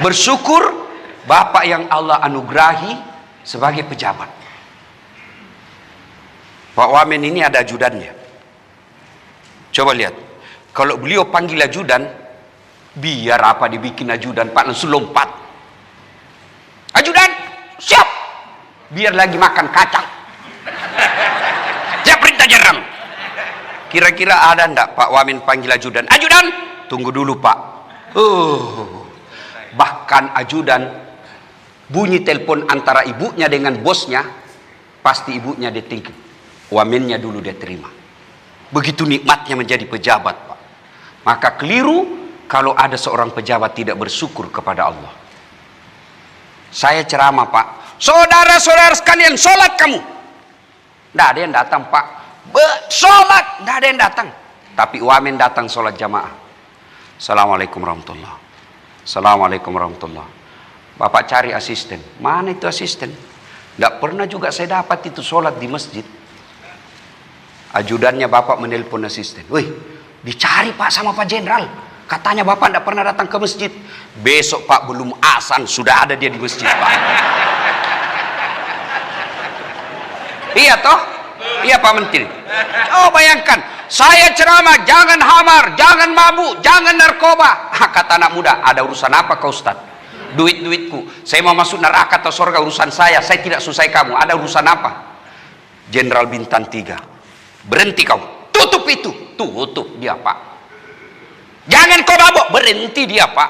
Bersyukur bapak yang Allah anugerahi sebagai pejabat. Pak Wamen ini ada ajudannya. Coba lihat, kalau beliau panggil ajudan, biar apa dibikin ajudan, Pak langsung lompat. Ajudan, siap. Biar lagi makan kacang. Siap perintah jeram. Kira-kira ada enggak Pak Wamen panggil ajudan? Ajudan, tunggu dulu Pak. Bahkan ajudan bunyi telepon antara ibunya dengan bosnya, pasti ibunya dia tinggal. Wamennya dulu dia terima. Begitu nikmatnya menjadi pejabat, Pak. Maka keliru kalau ada seorang pejabat tidak bersyukur kepada Allah. Saya ceramah, Pak. Saudara-saudara sekalian, sholat kamu. Tidak ada yang datang, Pak. Sholat, tidak ada yang datang. Tapi Wamen datang sholat jamaah. Assalamualaikum warahmatullahi. Assalamualaikum warahmatullahi. Bapak cari asisten. Mana itu asisten? Tidak pernah juga saya dapat itu sholat di masjid. Ajudannya bapak menelpon asisten. Wih, dicari Pak sama Pak Jenderal. Katanya bapak tidak pernah datang ke masjid. Besok Pak belum azan sudah ada dia di masjid, Pak. Iya toh? Iya Pak Menteri. Oh bayangkan, saya ceramah jangan hamar, jangan mabuk, jangan narkoba. Kata anak muda, ada urusan apa kau Ustaz? Duit-duitku. Saya mau masuk neraka atau surga urusan saya tidak selesai kamu. Ada urusan apa? Jenderal Bintang 3. Berhenti kau, tutup itu. Tutup dia Pak. Jangan kau mabuk, berhenti dia Pak.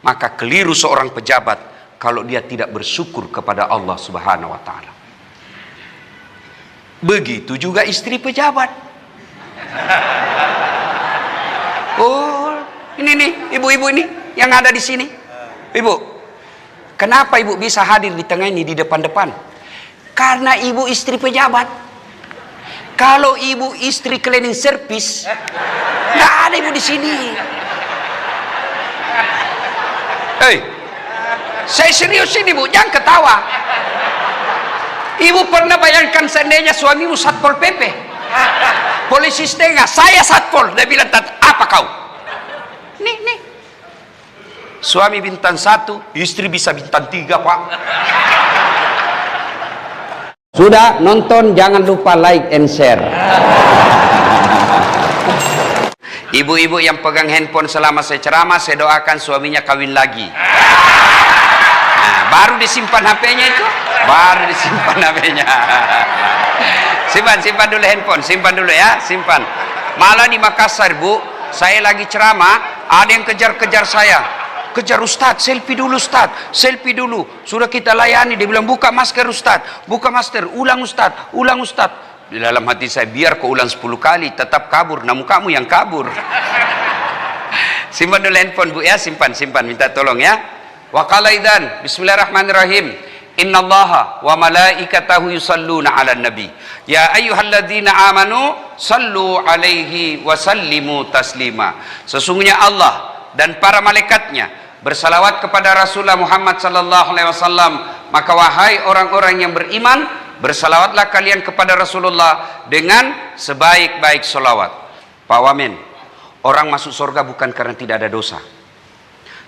Maka keliru seorang pejabat kalau dia tidak bersyukur kepada Allah Subhanahu wa taala. Begitu juga istri pejabat. Oh, ini nih ibu-ibu ini yang ada di sini. Ibu, kenapa ibu bisa hadir di tengah ini di depan-depan? Karena ibu istri pejabat. Kalau ibu istri cleaning service, nggak ada ibu di sini. Hei, saya serius ini Bu, jangan ketawa. Ibu pernah bayangkan seandainya suamimu satpol PP, polisi setengah, saya satpol, dia bilang apa kau? Nih, suami bintang 1, istri bisa bintang 3 Pak. Sudah nonton, jangan lupa like and share. Ibu-ibu yang pegang handphone selama saya ceramah, saya doakan suaminya kawin lagi. Nah, baru disimpan HP-nya itu, baru disimpan HP-nya. Simpan dulu handphone, simpan dulu ya, simpan. Malah di Makassar Bu, saya lagi ceramah, ada yang kejar-kejar saya. Kejar Ustadz, selfie dulu Ustadz, selfie dulu. Sudah kita layani, dia bilang buka masker Ustadz, buka masker, ulang Ustadz, ulang Ustadz. Di dalam hati saya, biar kau ulang 10 kali, tetap kabur, namun kamu yang kabur. Simpan dulu handphone Bu ya, simpan, minta tolong ya. Wa qala idzan, bismillahirrahmanirrahim. Innallaha wa malaikatahu yusalluna 'alan nabi. Ya ayyuhalladzina amanu sallu 'alaihi wa sallimu taslima. Sesungguhnya Allah dan para malaikatnya bersalawat kepada Rasulullah Muhammad sallallahu alaihi wasallam. Maka wahai orang-orang yang beriman, bersalawatlah kalian kepada Rasulullah dengan sebaik-baik salawat. Pak Wamen, orang masuk surga bukan karena tidak ada dosa.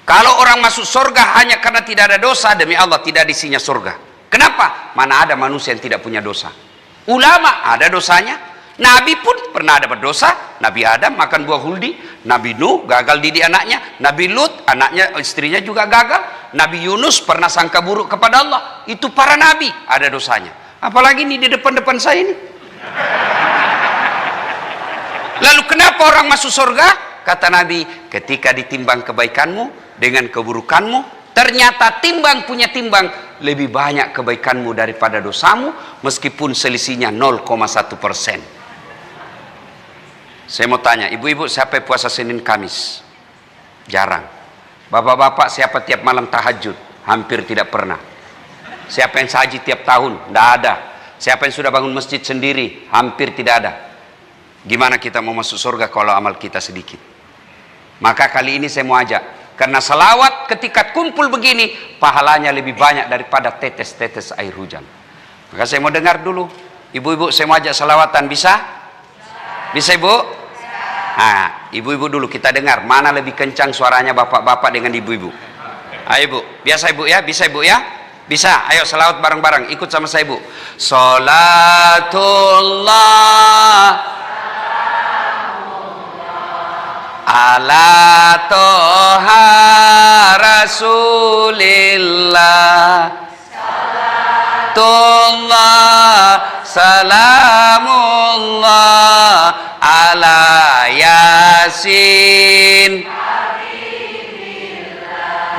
Kalau orang masuk surga hanya karena tidak ada dosa, demi Allah tidak isinya surga. Kenapa? Mana ada manusia yang tidak punya dosa. Ulama ada dosanya. Nabi pun pernah ada berdosa. Nabi Adam makan buah huldi, Nabi Nuh gagal didik anaknya, Nabi Lut anaknya istrinya juga gagal, Nabi Yunus pernah sangka buruk kepada Allah. Itu para nabi ada dosanya. Apalagi ini di depan-depan saya ini. Lalu kenapa orang masuk surga? Kata Nabi, ketika ditimbang kebaikanmu dengan keburukanmu, ternyata timbang punya timbang lebih banyak kebaikanmu daripada dosamu, meskipun selisihnya 0,1%. Saya mau tanya, ibu-ibu siapa yang puasa Senin Kamis? Jarang. Bapak-bapak siapa tiap malam tahajud? Hampir tidak pernah. Siapa yang haji tiap tahun? Tidak ada. Siapa yang sudah bangun masjid sendiri? Hampir tidak ada. Gimana kita mau masuk surga kalau amal kita sedikit? Maka kali ini saya mau ajak, karena salawat ketika kumpul begini pahalanya lebih banyak daripada tetes-tetes air hujan. Maka saya mau dengar dulu, ibu-ibu saya mau ajak salawatan, bisa? Bisa ibu? Nah, ibu-ibu dulu kita dengar mana lebih kencang suaranya bapak-bapak dengan ibu-ibu. Ayo ibu, biasa ibu ya, bisa ibu ya, bisa. Ayo selawat bareng-bareng, ikut sama saya ibu. Salatullah ala toha rasulillah, salatullah salamullah ala yasin.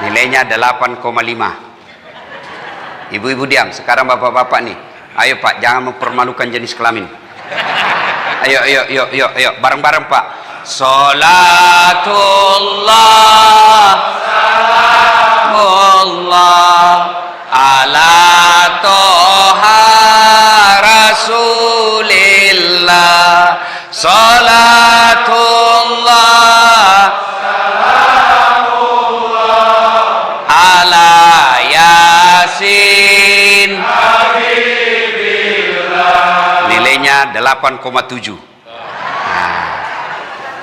Nilainya 8,5. Ibu-ibu diam. Sekarang bapak-bapak nih, ayo pak, jangan mempermalukan jenis kelamin. Ayo bareng-bareng pak. Salatullah salamullah ala toha rasulillah, salatullah salamullah ala yasin habibillah. Nilainya 8,7.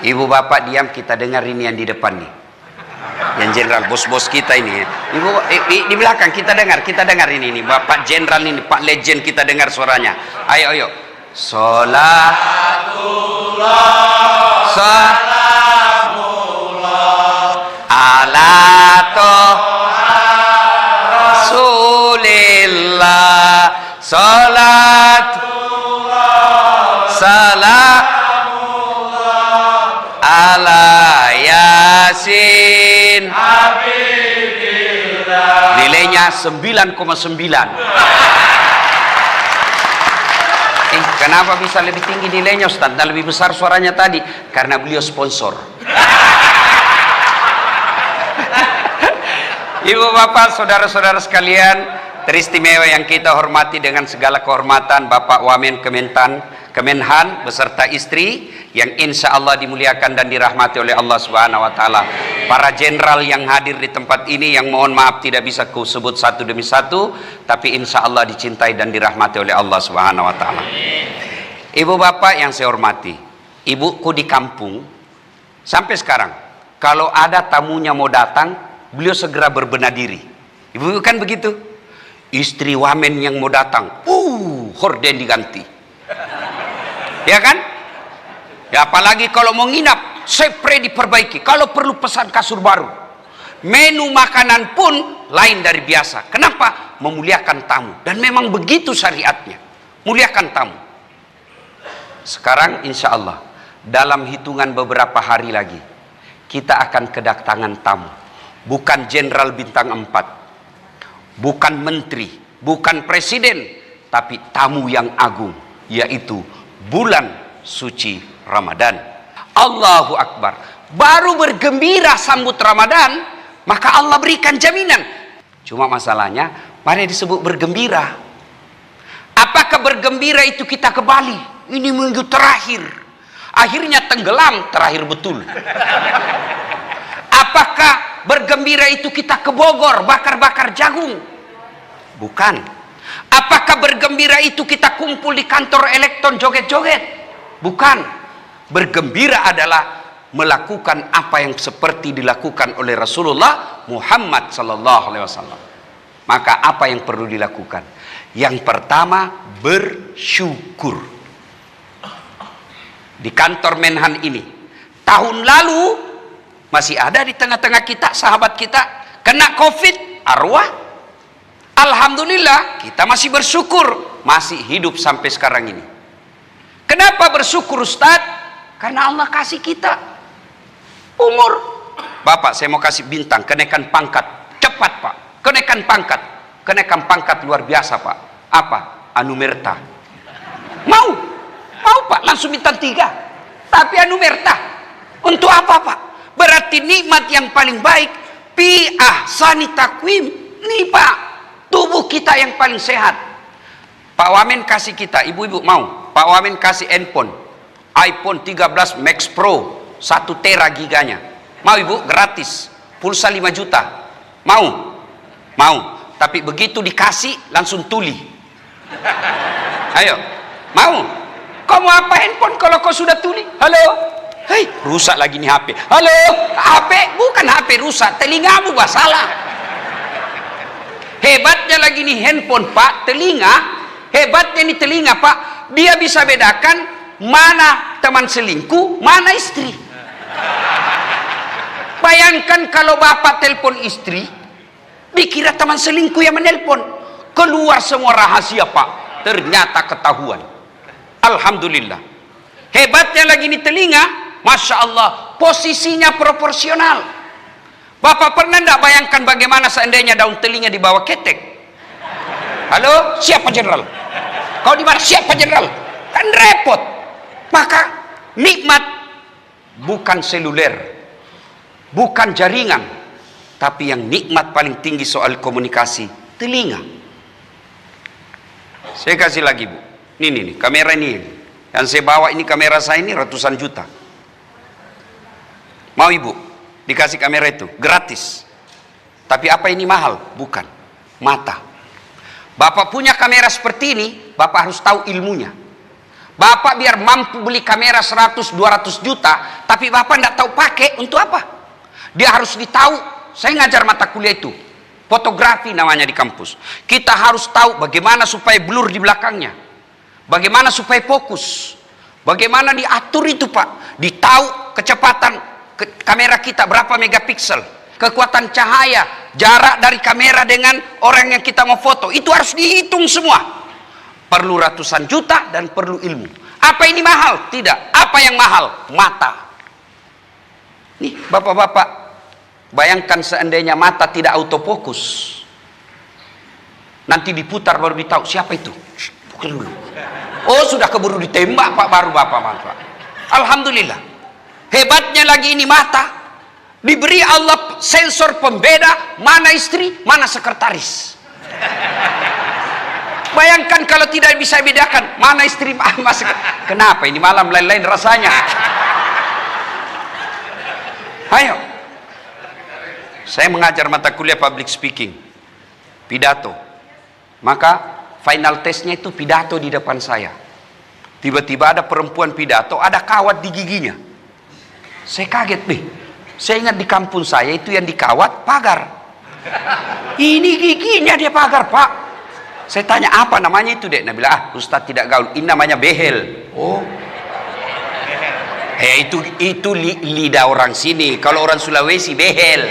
Ibu bapak diam, kita dengar ini yang di depan nih, yang jenderal, bos-bos kita ini. Ibu di belakang kita dengar ini bapak jenderal ini, pak legend, kita dengar suaranya. Ayo salatullah salamullah ala toha rasulillah, salatullah salam ala yasin habibillah. Nilainya 9,9. Kenapa bisa lebih tinggi nilainya Ustaz dan lebih besar suaranya tadi? Karena beliau sponsor. Ibu bapak, saudara-saudara sekalian, teristimewa yang kita hormati dengan segala kehormatan, Bapak Wamen Kemenhan beserta istri yang insya Allah dimuliakan dan dirahmati oleh Allah Subhanahu wa Ta'ala. Para jenderal yang hadir di tempat ini, yang mohon maaf tidak bisa ku sebut satu demi satu, tapi insya Allah dicintai dan dirahmati oleh Allah Subhanahu wa Ta'ala. Ibu bapak yang saya hormati, ibuku di kampung sampai sekarang, kalau ada tamunya mau datang, beliau segera berbenah diri. Ibu kan begitu? Istri Wamen yang mau datang, horden diganti. Ya kan? Ya, apalagi kalau mau nginap, spray diperbaiki. Kalau perlu pesan kasur baru. Menu makanan pun lain dari biasa. Kenapa? Memuliakan tamu. Dan memang begitu syariatnya. Muliakan tamu. Sekarang insya Allah, dalam hitungan beberapa hari lagi, kita akan kedatangan tamu. Bukan jenderal bintang 4. Bukan menteri. Bukan presiden. Tapi tamu yang agung. Yaitu bulan suci Ramadan. Allahu Akbar. Baru bergembira sambut Ramadan, maka Allah berikan jaminan. Cuma masalahnya, mari disebut bergembira. Apakah bergembira itu kita ke Bali? Ini minggu terakhir. Akhirnya tenggelam, terakhir betul. Apakah bergembira itu kita ke Bogor, bakar-bakar jagung? Bukan. Apakah bergembira itu kita kumpul di kantor elektron joget-joget? Bukan. Bergembira adalah melakukan apa yang seperti dilakukan oleh Rasulullah Muhammad SAW. Maka apa yang perlu dilakukan? Yang pertama, bersyukur. Di kantor Menhan ini, tahun lalu masih ada di tengah-tengah kita, sahabat kita kena COVID, arwah. Alhamdulillah, kita masih bersyukur, masih hidup sampai sekarang ini. Kenapa bersyukur Ustaz? Karena Allah kasih kita umur. Bapak, saya mau kasih bintang, kenaikan pangkat. Cepat Pak, kenaikan pangkat. Kenaikan pangkat luar biasa Pak. Apa? Anumerta. Mau? Mau Pak, langsung bintang 3. Tapi anumerta. Untuk apa Pak? Berarti nikmat yang paling baik. Pi ahsani takwim. Nih Pak, tubuh kita yang paling sehat. Pak Wamen kasih kita, ibu-ibu mau? Pak Wamen kasih handphone iPhone 13 Max Pro 1 tera giganya. Mau ibu? Gratis. Pulsa 5 juta. Mau? Mau. Tapi begitu dikasih langsung tuli. Ayo. Mau? Kau mau apa handphone kalau kau sudah tuli? Halo? Hei, rusak lagi nih HP. Halo? HP? Bukan HP rusak, telingamu masalah. Hebatnya lagi nih handphone Pak, telinga. Hebatnya nih telinga Pak, dia bisa bedakan mana teman selingkuh, mana istri. Bayangkan kalau bapak telepon istri, dikira teman selingkuh yang menelpon. Keluar semua rahasia Pak, ternyata ketahuan. Alhamdulillah. Hebatnya lagi nih telinga, Masya Allah, posisinya proporsional. Bapak pernah enggak bayangkan bagaimana seandainya daun telinga di bawah ketek? Halo, siapa jenderal? Kau di mana? Siapa jenderal? Kan repot. Maka nikmat bukan seluler, bukan jaringan, tapi yang nikmat paling tinggi soal komunikasi, telinga. Saya kasih lagi Bu. Ini kamera ini. Yang saya bawa ini kamera saya ini ratusan juta. Mau Ibu dikasih kamera itu gratis. Tapi apa ini mahal? Bukan. Mata. Bapak punya kamera seperti ini, Bapak harus tahu ilmunya. Bapak biar mampu beli kamera 100-200 juta, tapi Bapak tidak tahu pakai untuk apa. Dia harus ditahu. Saya ngajar mata kuliah itu, fotografi namanya di kampus. Kita harus tahu bagaimana supaya blur di belakangnya, bagaimana supaya fokus, bagaimana diatur itu Pak. Ditahu kecepatan kamera kita berapa megapiksel, kekuatan cahaya, jarak dari kamera dengan orang yang kita mau foto, itu harus dihitung semua. Perlu ratusan juta dan perlu ilmu. Apa ini mahal? Tidak. Apa yang mahal? Mata. Nih bapak-bapak, bayangkan seandainya mata tidak autofokus, nanti diputar baru ditahu siapa itu. Pukul dulu. Oh sudah keburu ditembak Pak, baru bapak manfaat. Alhamdulillah. Hebatnya lagi ini mata, diberi Allah sensor pembeda mana istri, mana sekretaris. Bayangkan kalau tidak bisa bedakan mana istri, mana sekretaris. Kenapa ini malam lain-lain rasanya? Ayo. Saya mengajar mata kuliah public speaking, pidato. Maka final testnya itu pidato di depan saya. Tiba-tiba ada perempuan pidato, ada kawat di giginya. Saya kaget deh. Saya ingat di kampung saya itu yang dikawat pagar. Ini giginya dia pagar Pak. Saya tanya apa namanya itu dek? Nah bilang Ustadz tidak gaul. Ini namanya behel. Oh. Itu lidah orang sini. Kalau orang Sulawesi behel.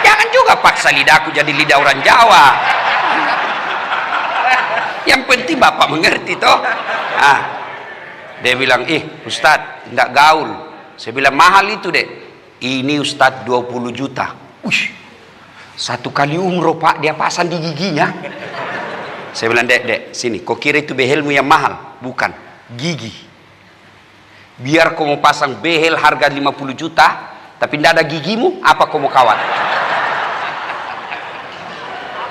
Jangan juga paksa lidahku jadi lidah orang Jawa. Yang penting bapak mengerti toh. Dia bilang Ustadz tidak gaul. Saya bilang mahal itu dek. Ini Ustadz 20 juta. Satu kali umroh Pak dia pasang di giginya. Saya bilang dek sini. Kau kira itu behelmu yang mahal? Bukan. Gigi. Biar kau mau pasang behel harga 50 juta, tapi tidak ada gigimu, apa kau mau kawat?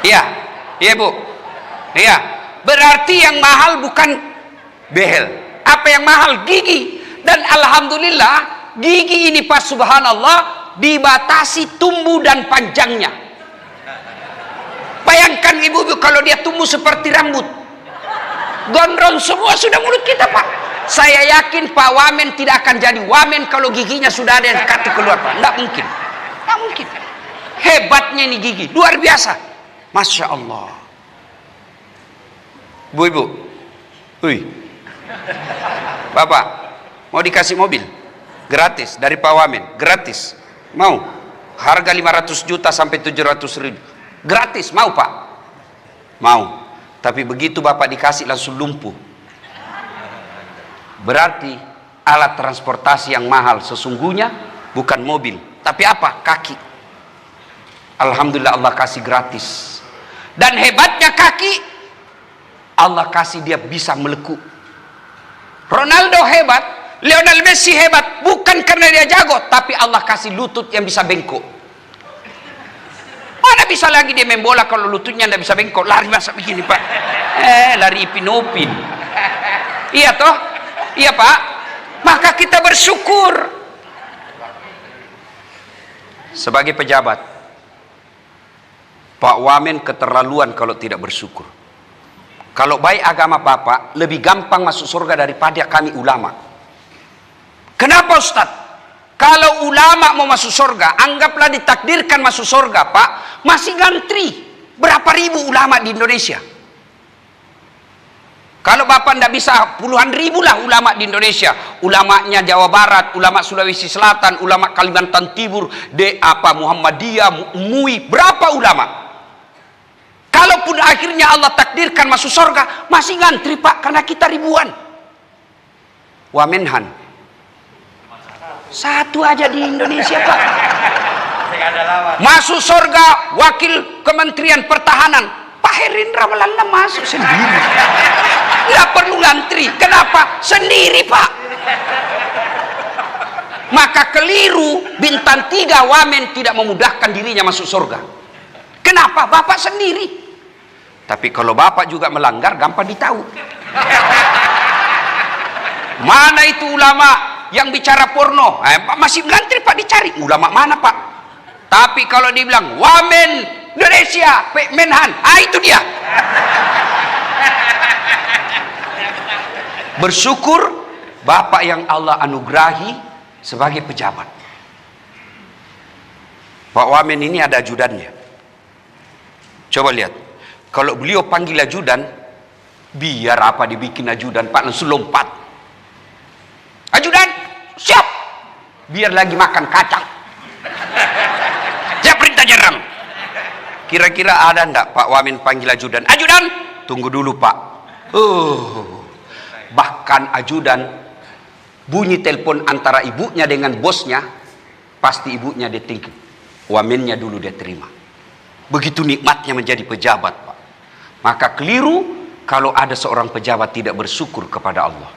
Iya Bu. Iya. Berarti yang mahal bukan behel. Apa yang mahal? Gigi. Dan alhamdulillah, gigi ini Pak subhanallah dibatasi tumbuh dan panjangnya. Bayangkan ibu kalau dia tumbuh seperti rambut, gondrong semua sudah mulut kita Pak. Saya yakin Pak Wamen tidak akan jadi Wamen kalau giginya sudah ada yang kata keluar Pak. Tidak mungkin. Tidak mungkin. Hebatnya ini gigi. Luar biasa. Masya Allah. Bu ibu. Bapak. Mau dikasih mobil? Gratis. Dari Pak Wamen. Gratis. Mau? Harga 500 juta sampai 700 ribu. Gratis. Mau Pak? Mau. Tapi begitu Bapak dikasih langsung lumpuh. Berarti alat transportasi yang mahal sesungguhnya bukan mobil, tapi apa? Kaki. Alhamdulillah Allah kasih gratis. Dan hebatnya kaki, Allah kasih dia bisa meleku. Ronaldo hebat, Lionel Messi hebat, bukan karena dia jago, tapi Allah kasih lutut yang bisa bengkok. Mana bisa lagi dia main bola kalau lututnya tidak bisa bengkok? Lari masa begini Pak. Lari ipin-upin. Iya toh? Iya Pak. Maka kita bersyukur. Sebagai pejabat, Pak Wamen keterlaluan kalau tidak bersyukur. Kalau baik agama Bapak, lebih gampang masuk surga daripada kami ulama. Kenapa Ustaz? Kalau ulama mau masuk surga, anggaplah ditakdirkan masuk surga Pak, masih ngantri. Berapa ribu ulama di Indonesia? Kalau Bapak tidak bisa, puluhan ribu lah ulama di Indonesia. Ulamanya Jawa Barat, ulama Sulawesi Selatan, ulama Kalimantan Timur, Muhammadiyah, MUI, berapa ulama? Kalaupun akhirnya Allah takdirkan masuk surga, masih ngantri Pak, karena kita ribuan. Wamenhan. Satu aja di Indonesia Pak. Masuk surga wakil Kementerian Pertahanan. Pak Herindra Malalala masuk sendiri. Nggak perlu ngantri. Kenapa? Sendiri Pak. Maka keliru bintang 3 Wamen tidak memudahkan dirinya masuk surga. Kenapa? Bapak sendiri. Tapi kalau Bapak juga melanggar, gampang ditahu. Mana itu ulama yang bicara porno? Masih ngantri Pak, dicari. Ulama mana Pak? Tapi kalau dibilang Wamen Indonesia, Menhan, itu dia. Bersyukur Bapak yang Allah anugerahi sebagai pejabat. Pak Wamen ini ada ajudannya. Coba lihat, kalau beliau panggil ajudan, biar apa dibikin ajudan Pak, langsung lompat. Ajudan, siap. Biar lagi makan kacang. Siap perintah jenderal. Kira-kira ada enggak Pak Wamen panggil ajudan? Ajudan, tunggu dulu Pak. Bahkan ajudan bunyi telepon antara ibunya dengan bosnya, pasti ibunya dia tinggi, Wamennya dulu dia terima. Begitu nikmatnya menjadi pejabat Pak. Maka keliru kalau ada seorang pejabat tidak bersyukur kepada Allah.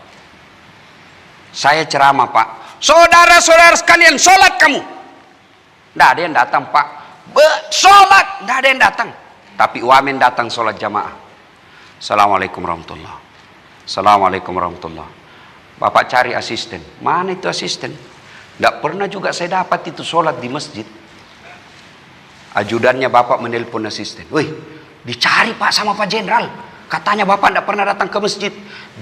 Saya ceramah Pak, saudara-saudara sekalian, sholat kamu. Tidak ada yang datang Pak. Sholat, tidak ada yang datang. Tapi Wamen datang sholat jamaah. Assalamualaikum warahmatullahi. Assalamualaikum warahmatullahi. Bapak cari asisten. Mana itu asisten? Tidak pernah juga saya dapat itu sholat di masjid. Ajudannya Bapak menelpon asisten. Wih, dicari Pak sama Pak Jenderal. Katanya Bapak tidak pernah datang ke masjid.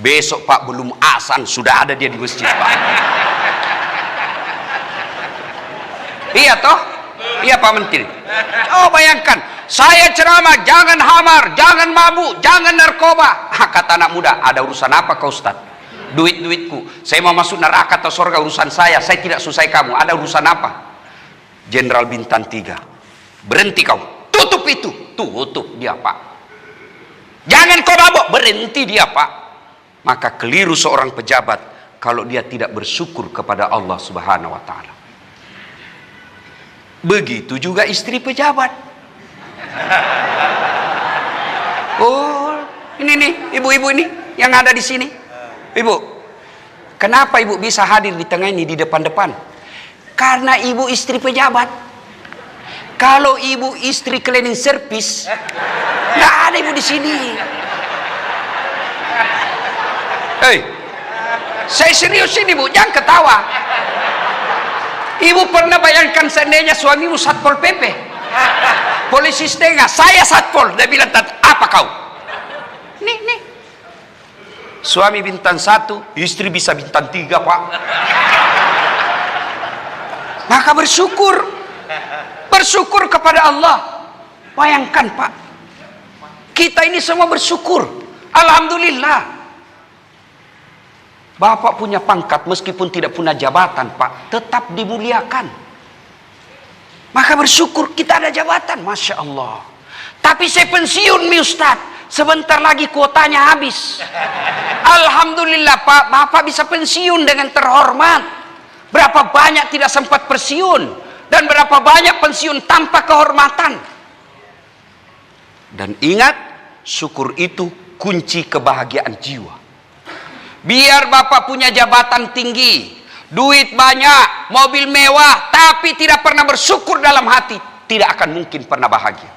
Besok Pak belum azan sudah ada dia di masjid Pak. Iya toh? Iya Pak Menteri. Oh bayangkan, saya ceramah jangan hamar, jangan mabuk, jangan narkoba. Kata anak muda, ada urusan apa kau Ustaz? Duit-duitku. Saya mau masuk neraka atau surga urusan saya tidak susah kamu. Ada urusan apa? Jenderal bintang 3. Berhenti kau. Tutup itu. Tutup dia Pak. Jangan kau mabuk. Berhenti dia Pak. Maka keliru seorang pejabat kalau dia tidak bersyukur kepada Allah Subhanahu wa taala. Begitu juga istri pejabat. Oh, ini nih ibu-ibu ini yang ada di sini. Ibu, kenapa ibu bisa hadir di tengah ini di depan-depan? Karena ibu istri pejabat. Kalau ibu istri cleaning service, nggak ada ibu di sini. Hei, saya serius ini Bu, jangan ketawa. Ibu pernah bayangkan seandainya suamimu Satpol PP, polisi setengah, saya Satpol, dia bilang, apa kau? Nih. Suami bintang 1, istri bisa bintang 3 Pak. Maka bersyukur kepada Allah. Bayangkan Pak, kita ini semua bersyukur. Alhamdulillah. Bapak punya pangkat meskipun tidak punya jabatan Pak, tetap dimuliakan. Maka bersyukur kita ada jabatan, Masya Allah. Tapi saya pensiun mi Ustaz, sebentar lagi kuotanya habis. Alhamdulillah Pak, Bapak bisa pensiun dengan terhormat. Berapa banyak tidak sempat pensiun, dan berapa banyak pensiun tanpa kehormatan. Dan ingat, syukur itu kunci kebahagiaan jiwa. Biar Bapak punya jabatan tinggi, duit banyak, mobil mewah, tapi tidak pernah bersyukur dalam hati, tidak akan mungkin pernah bahagia.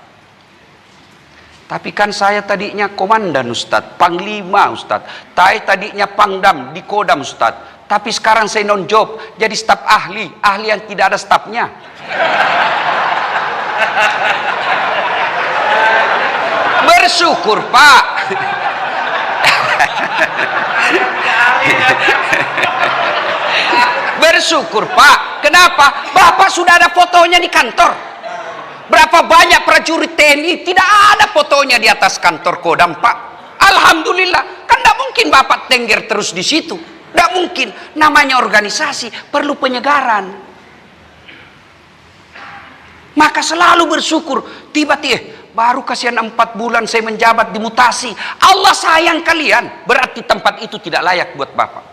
Tapi kan saya tadinya komandan Ustadz, panglima Ustadz, saya tadinya pangdam di Kodam Ustadz, tapi sekarang saya non job jadi staf ahli yang tidak ada stafnya. Bersyukur Pak. Bersyukur Pak. Kenapa? Bapak sudah ada fotonya di kantor. Berapa banyak prajurit TNI tidak ada fotonya di atas kantor Kodam, Pak. Alhamdulillah. Kan tidak mungkin Bapak tengger terus di situ. Tidak mungkin. Namanya organisasi perlu penyegaran. Maka selalu bersyukur. Tiba-tiba baru kasihan 4 bulan saya menjabat dimutasi. Allah sayang kalian. Berarti tempat itu tidak layak buat Bapak.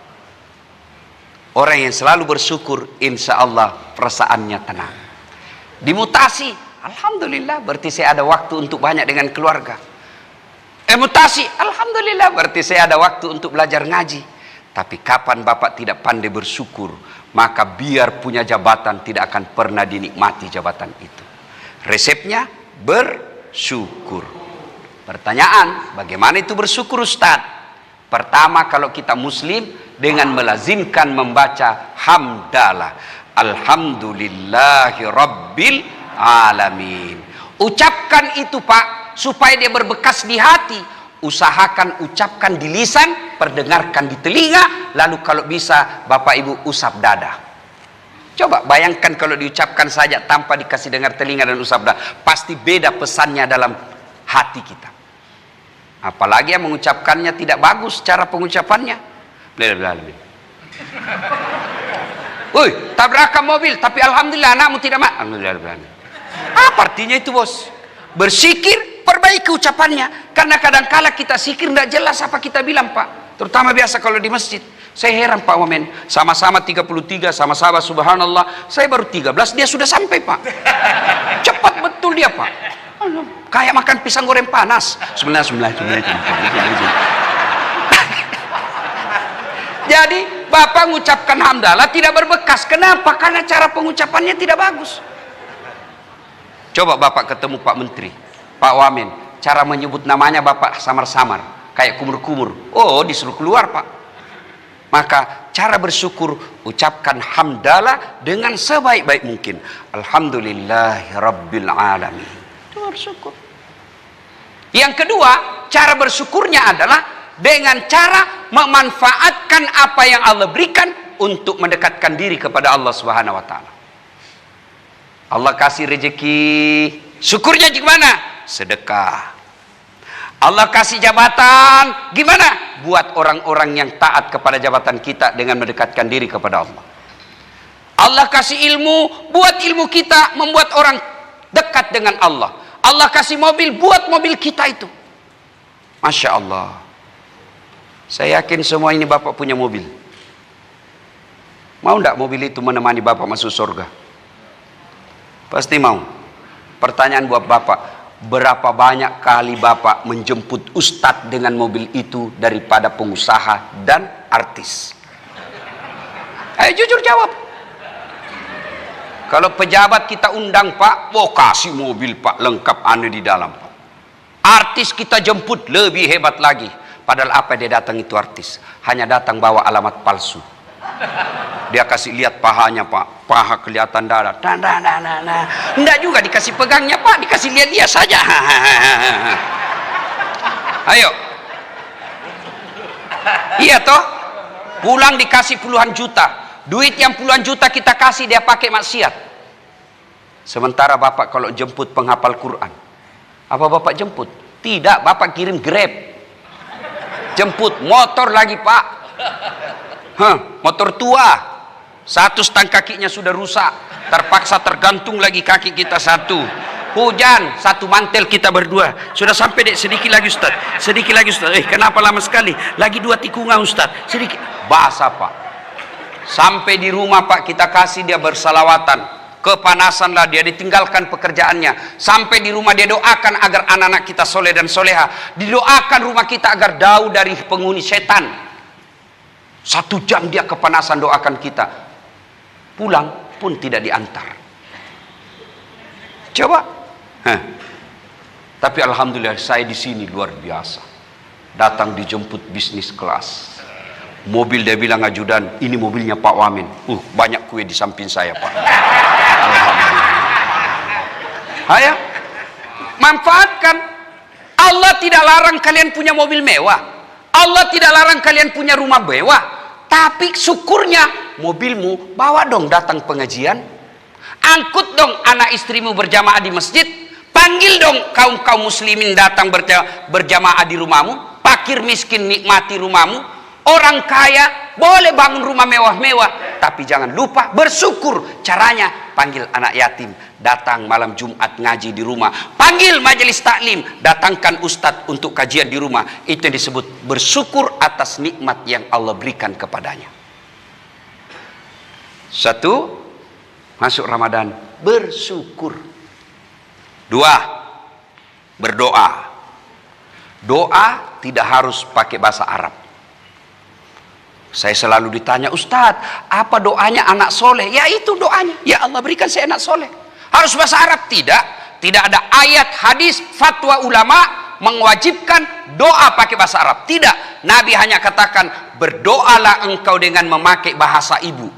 Orang yang selalu bersyukur, insya Allah perasaannya tenang. Dimutasi, alhamdulillah, berarti saya ada waktu untuk banyak dengan keluarga. Mutasi, alhamdulillah, berarti saya ada waktu untuk belajar ngaji. Tapi kapan Bapak tidak pandai bersyukur, maka biar punya jabatan tidak akan pernah dinikmati jabatan itu. Resepnya bersyukur. Pertanyaan, bagaimana itu bersyukur, Ustaz? Pertama, kalau kita muslim, dengan melazimkan membaca hamdalah. Alhamdulillahi Rabbil Alamin. Ucapkan itu, Pak, supaya dia berbekas di hati. Usahakan ucapkan di lisan, perdengarkan di telinga, lalu kalau bisa Bapak Ibu usap dada. Coba bayangkan kalau diucapkan saja tanpa dikasih dengar telinga dan usap dada, pasti beda pesannya dalam hati kita. Apalagi yang mengucapkannya tidak bagus cara pengucapannya. Woi, tabrakan mobil, tapi alhamdulillah anakmu tidak mak. Alhamdulillah. Apa artinya itu, bos? Bersikir, perbaiki ucapannya. Karena kadang-kala kita sikir tidak jelas apa kita bilang, Pak. Terutama biasa kalau di masjid. Saya heran, Pak Wamen. Sama-sama 33, sama-sama subhanallah. Saya baru 13, dia sudah sampai, Pak. Cepat betul dia, Pak. Kayak makan pisang goreng panas. Jadi Bapak mengucapkan hamdalah tidak berbekas. Kenapa? Karena cara pengucapannya tidak bagus. Coba Bapak ketemu Pak Menteri, Pak Wamen, cara menyebut namanya Bapak samar-samar, kayak kumur-kumur. Oh, disuruh keluar, Pak. Maka cara bersyukur, ucapkan hamdalah dengan sebaik-baik mungkin. Alhamdulillahi Rabbil Alamin. Itu bersyukur. Yang kedua, cara bersyukurnya adalah dengan cara memanfaatkan apa yang Allah berikan untuk mendekatkan diri kepada Allah Subhanahu wa taala. Allah kasih rezeki, syukurnya gimana? Sedekah. Allah kasih jabatan, gimana? Buat orang-orang yang taat kepada jabatan kita dengan mendekatkan diri kepada Allah. Allah kasih ilmu, buat ilmu kita membuat orang dekat dengan Allah. Allah kasih mobil, buat mobil kita itu. Masya Allah. Saya yakin semua ini Bapak punya mobil. Mau enggak mobil itu menemani Bapak masuk surga? Pasti mau. Pertanyaan buat Bapak, berapa banyak kali Bapak menjemput ustadz dengan mobil itu daripada pengusaha dan artis? Ayo jujur jawab. Kalau pejabat kita undang, Pak, kasih mobil, Pak, lengkap anu di dalam, Pak. Artis kita jemput lebih hebat lagi. Padahal apa dia datang itu artis? Hanya datang bawa alamat palsu. Dia kasih lihat pahanya, Pak. Paha kelihatan darah. Enggak juga dikasih pegangnya, Pak. Dikasih lihat dia saja. Ayo. Iya toh? Pulang dikasih puluhan juta. Duit yang puluhan juta kita kasih, dia pakai maksiat. Sementara Bapak kalau jemput penghafal Quran, apa Bapak jemput? Tidak, Bapak kirim Grab. Jemput motor lagi, Pak. Motor tua, 1 stang kakinya sudah rusak, terpaksa tergantung lagi kaki kita satu. Hujan, 1 mantel kita berdua. Sudah sampai dek, sedikit lagi Ustaz, sedikit lagi Ustaz. Kenapa lama sekali? Lagi 2 tikungan Ustaz, sedikit. Basah, Pak. Sampai di rumah, Pak, kita kasih dia bersalawatan. Kepanasanlah dia, ditinggalkan pekerjaannya. Sampai di rumah dia doakan agar anak-anak kita soleh dan soleha. Didoakan rumah kita agar jauh dari penghuni setan. 1 jam dia kepanasan doakan kita. Pulang pun tidak diantar. Coba. Tapi alhamdulillah saya di sini luar biasa. Datang dijemput bisnis kelas. Mobil dia bilang ajudan, ini mobilnya Pak Wamen. Banyak kue di samping saya, Pak. Alhamdulillah. Ayo, manfaatkan. Allah tidak larang kalian punya mobil mewah. Allah tidak larang kalian punya rumah mewah. Tapi syukurnya, mobilmu bawa dong datang pengajian. Angkut dong anak istrimu berjamaah di masjid. Panggil dong kaum muslimin datang berjamaah di rumahmu. Fakir miskin nikmati rumahmu. Orang kaya boleh bangun rumah mewah-mewah, tapi jangan lupa bersyukur. Caranya panggil anak yatim, datang malam Jumat ngaji di rumah. Panggil majelis taklim, datangkan ustadz untuk kajian di rumah. Itu yang disebut bersyukur atas nikmat yang Allah berikan kepadanya. Satu, masuk Ramadan bersyukur. Dua, berdoa. Doa tidak harus pakai bahasa Arab. Saya selalu ditanya, Ustadz, apa doanya anak soleh? Ya itu doanya. Ya Allah berikan saya anak soleh. Harus bahasa Arab? Tidak. Tidak ada ayat, hadis, fatwa ulama mewajibkan doa pakai bahasa Arab. Tidak. Nabi hanya katakan, berdoalah engkau dengan memakai bahasa ibu.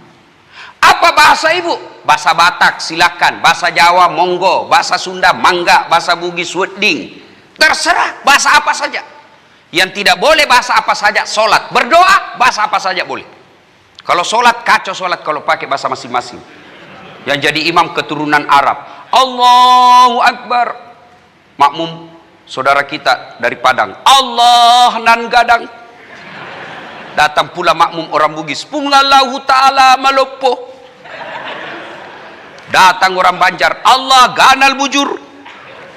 Apa bahasa ibu? Bahasa Batak silakan, bahasa Jawa monggo, bahasa Sunda mangga, bahasa Bugis weding. Terserah bahasa apa saja. Yang tidak boleh bahasa apa saja, solat. Berdoa bahasa apa saja boleh. Kalau solat kacau solat kalau pakai bahasa masing-masing. Yang jadi imam keturunan Arab, Allahu Akbar. Makmum saudara kita dari Padang, Allah nan gadang. Datang pula makmum orang Bugis, Pungallahu ta'ala malopo. Datang orang Banjar, Allah ganal bujur.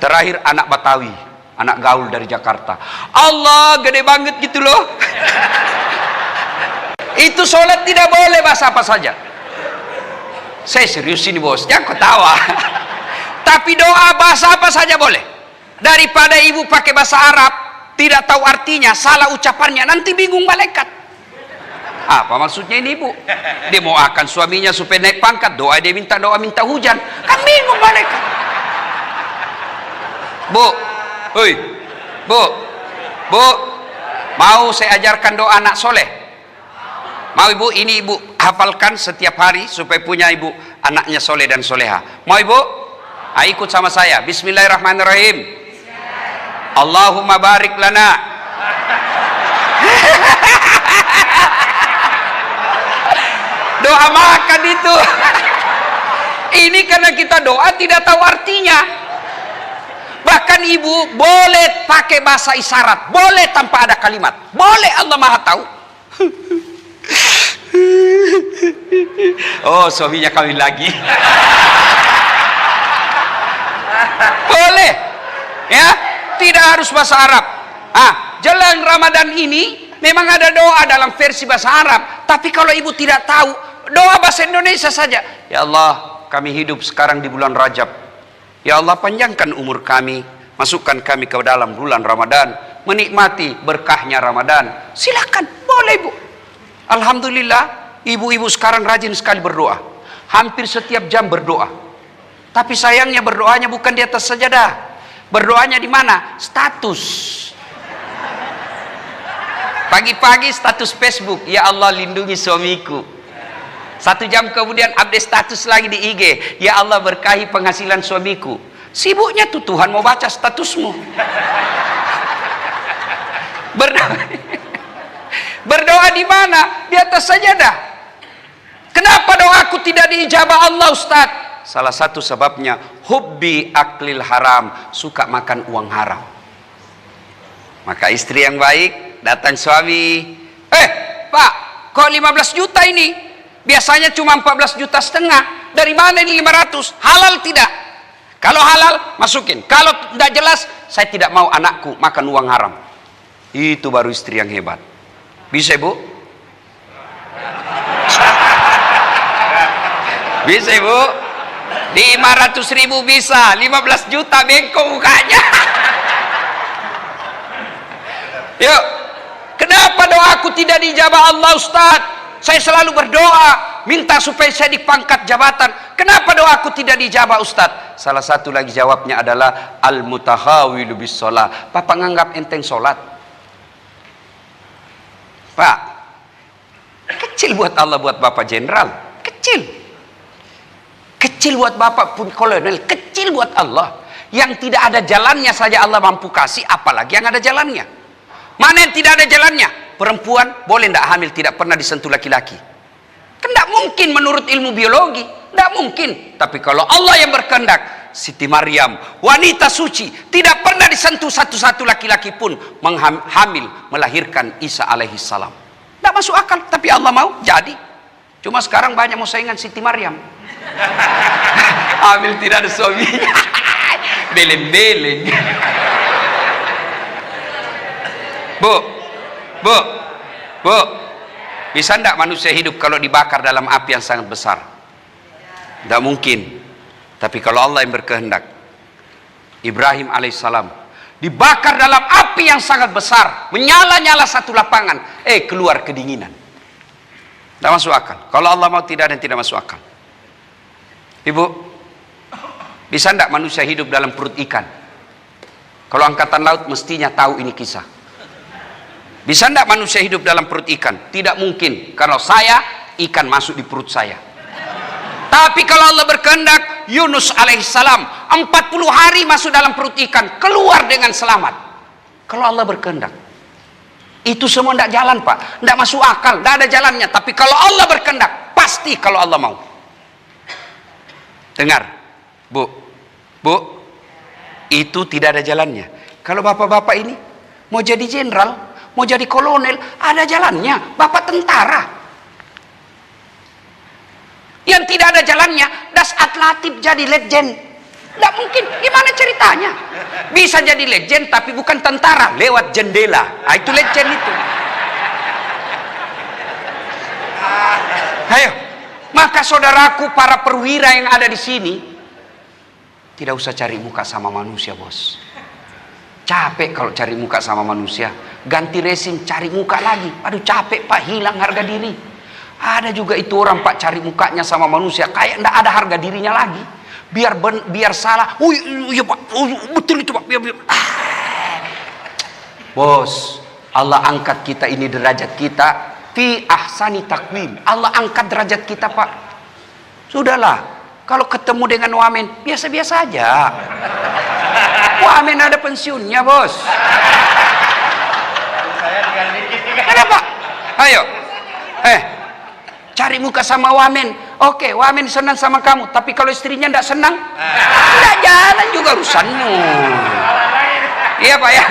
Terakhir anak Batawi, anak gaul dari Jakarta, Allah gede banget gitu loh. Itu sholat tidak boleh bahasa apa saja. Saya serius ini bos, jangan ketawa. Tapi doa bahasa apa saja boleh. Daripada ibu pakai bahasa Arab tidak tahu artinya, salah ucapannya, nanti bingung malaikat. Apa maksudnya ini ibu? Dia mau akan suaminya supaya naik pangkat, doa dia minta doa minta hujan, kan bingung malaikat. Bu, hoi, bu, mau saya ajarkan doa anak soleh? Mau ibu? Ini ibu hafalkan setiap hari supaya punya ibu anaknya soleh dan soleha. Mau ibu? Ikut sama saya. Bismillahirrahmanirrahim. Allahumma barik lana. Doa makan itu. Ini karena kita doa tidak tahu artinya. Bahkan ibu boleh pakai bahasa isyarat, boleh tanpa ada kalimat, boleh, Allah Maha tahu. Oh, suaminya kawin lagi. Boleh, ya, tidak harus bahasa Arab. Jelang Ramadan ini memang ada doa dalam versi bahasa Arab, tapi kalau ibu tidak tahu, doa bahasa Indonesia saja. Ya Allah, kami hidup sekarang di bulan Rajab. Ya Allah, panjangkan umur kami, masukkan kami ke dalam bulan Ramadan, menikmati berkahnya Ramadan. Silakan, boleh ibu. Alhamdulillah, ibu-ibu sekarang rajin sekali berdoa. Hampir setiap jam berdoa. Tapi sayangnya berdoanya bukan di atas sajadah. Berdoanya di mana? Status. Pagi-pagi status Facebook, ya Allah lindungi suamiku. 1 jam kemudian update status lagi di IG, ya Allah berkahi penghasilan suamiku. Sibuknya tuh Tuhan mau baca statusmu. Berdoa di mana? Di atas sajadah. Kenapa doaku tidak diijabah Allah, Ustaz? Salah satu sebabnya hubbi aklil haram, suka makan uang haram. Maka istri yang baik datang suami, Pak, kok 15 juta ini? Biasanya cuma 14,5 juta. Dari mana ini 500? Halal tidak? Kalau halal, masukin. Kalau tidak jelas, saya tidak mau anakku makan uang haram. Itu baru istri yang hebat. Bisa, Bu? Bisa, Bu? 500.000 bisa, 15 juta bengkok mukanya. Yuk, kenapa doaku tidak dijabah Allah, Ustaz? Saya selalu berdoa, minta supaya saya dipangkat jabatan. Kenapa doaku tidak dijabah, Ustaz? Salah satu lagi jawabnya adalah al-mutahawilu bis sholat. Bapak nganggap enteng sholat? Pak, kecil buat Allah, buat Bapak jenderal. Kecil. Kecil buat Bapak pun kolonel. Kecil buat Allah. Yang tidak ada jalannya saja Allah mampu kasih, apalagi yang ada jalannya. Mana yang tidak ada jalannya? Perempuan boleh tidak hamil, tidak pernah disentuh laki-laki. Kan tidak mungkin menurut ilmu biologi. Tidak mungkin. Tapi kalau Allah yang berkehendak, Siti Maryam, wanita suci, tidak pernah disentuh satu-satu laki-laki pun hamil melahirkan Isa alaihissalam. Tidak masuk akal, tapi Allah mau jadi. Cuma sekarang banyak mau saingan Siti Maryam. Hamil tidak ada suaminya. Beleng-beleng. Bu, bisa tidak manusia hidup kalau dibakar dalam api yang sangat besar? Tidak mungkin. Tapi kalau Allah yang berkehendak, Ibrahim alaihissalam dibakar dalam api yang sangat besar, menyala-nyala satu lapangan, keluar kedinginan. Tidak masuk akal. Kalau Allah mau, tidak ada yang tidak masuk akal. Ibu, bisa tidak manusia hidup dalam perut ikan? Kalau angkatan laut mestinya tahu ini kisah. Bisa tidak manusia hidup dalam perut ikan? Tidak mungkin. Kalau saya, ikan masuk di perut saya. Tapi kalau Allah berkehendak, Yunus alaihissalam 40 hari masuk dalam perut ikan, keluar dengan selamat. Kalau Allah berkehendak, itu semua tidak jalan, Pak. Tidak masuk akal, tidak ada jalannya. Tapi kalau Allah berkehendak, pasti kalau Allah mau. Dengar, Bu, itu tidak ada jalannya. Kalau bapak-bapak ini mau jadi jenderal, mau jadi kolonel, ada jalannya. Bapak tentara. Yang tidak ada jalannya, Das Atlatif jadi legend. Tidak mungkin. Gimana ceritanya? Bisa jadi legend tapi bukan tentara, lewat jendela. Itu legend itu. Ayo, maka saudaraku, para perwira yang ada di sini, tidak usah cari muka sama manusia, bos. Capek kalau cari muka sama manusia. Ganti resim, cari muka lagi. Aduh capek, Pak, hilang harga diri. Ada juga itu orang, Pak, cari mukanya sama manusia kayak tidak ada harga dirinya lagi. Biar salah. Iya, Pak. Betul itu, Pak. Bos, Allah angkat kita ini derajat kita fi ahsani takwim. Allah angkat derajat kita, Pak. Sudahlah. Kalau ketemu dengan wamen, biasa-biasa aja. Wamen ada pensiunnya, bos. Kenapa? Ayo. Cari muka sama wamen. Oke, wamen senang sama kamu. Tapi kalau istrinya tidak senang, tidak jalan juga urusanmu. Iya, Pak, ya.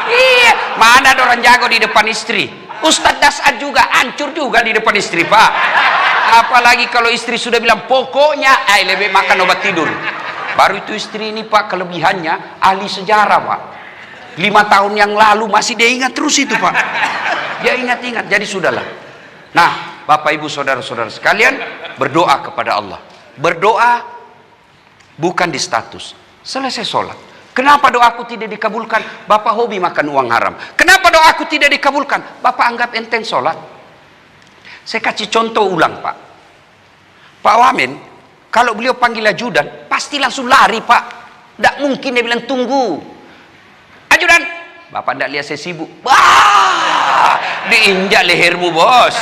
Iya. Mana ada orang jago di depan istri? Ustadz Das'ad juga hancur juga di depan istri, Pak. Apalagi kalau istri sudah bilang pokoknya lebih makan obat tidur. Baru itu istri ini, Pak, kelebihannya ahli sejarah, Pak. 5 tahun yang lalu masih dia ingat terus itu, Pak. Dia ingat-ingat. Jadi sudahlah. Nah, Bapak Ibu saudara-saudara sekalian, berdoa kepada Allah. Berdoa bukan di status. Selesai sholat, kenapa doaku tidak dikabulkan? Bapak hobi makan uang haram. Kenapa doaku tidak dikabulkan? Bapak anggap enteng sholat. Saya kasih contoh ulang, Pak. Pak Wamen, kalau beliau panggil ajudan, pasti langsung lari, Pak. Tidak mungkin dia bilang tunggu. Ajudan, Bapak tidak lihat saya sibuk. Diinjak lehermu, bos.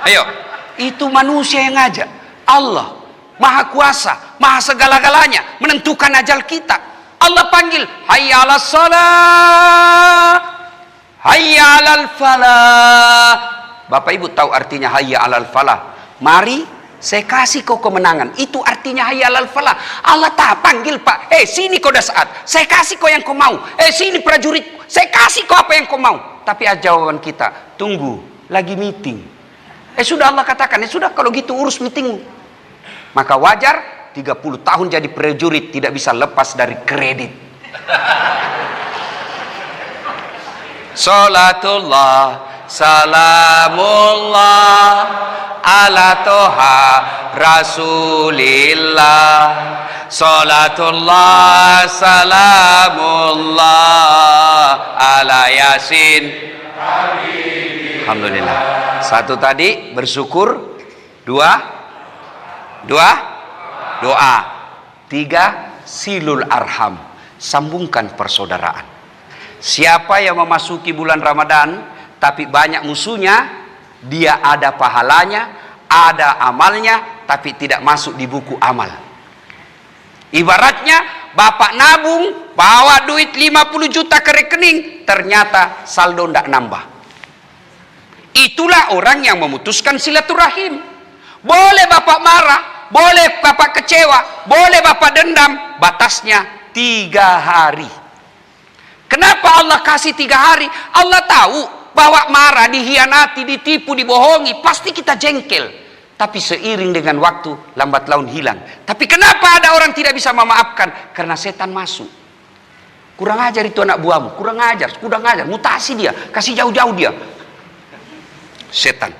Ayo, itu manusia yang ngajak. Allah, Maha Kuasa, Maha segala-galanya, menentukan ajal kita. Allah panggil, hayya 'alas shalah, hayya 'alal falah. Bapak Ibu tahu artinya hayya 'alal falah? Mari saya kasih kau kemenangan. Itu artinya hayya 'alal falah. Allah tak panggil, Pak. Sini kau Das'ad, saya kasih kau yang kau mau. Sini prajurit, saya kasih kau apa yang kau mau. Tapi jawaban kita, tunggu, lagi meeting. Sudah Allah katakan, sudah kalau gitu urus meeting. Maka wajar 30 tahun jadi prajurit tidak bisa lepas dari kredit. Salatullah, salamullah ala toha rasulillah. Salatullah, salamullah ala yasin. Alhamdulillah. Satu tadi bersyukur, dua doa, tiga silul arham, sambungkan persaudaraan. Siapa yang memasuki bulan Ramadan tapi banyak musuhnya, dia ada pahalanya, ada amalnya, tapi tidak masuk di buku amal. Ibaratnya bapak nabung, bawa duit 50 juta ke rekening, ternyata saldo tidak nambah. Itulah orang yang memutuskan silaturahim. Boleh bapak marah, boleh Bapak kecewa, boleh Bapak dendam, batasnya 3 hari. Kenapa Allah kasih 3 hari? Allah tahu bahwa marah, dihianati, ditipu, dibohongi, pasti kita jengkel. Tapi seiring dengan waktu, lambat laun hilang. Tapi kenapa ada orang tidak bisa memaafkan? Karena setan masuk. Kurang ajar itu anak buahmu, kurang ajar, mutasi dia, kasih jauh-jauh dia. Setan.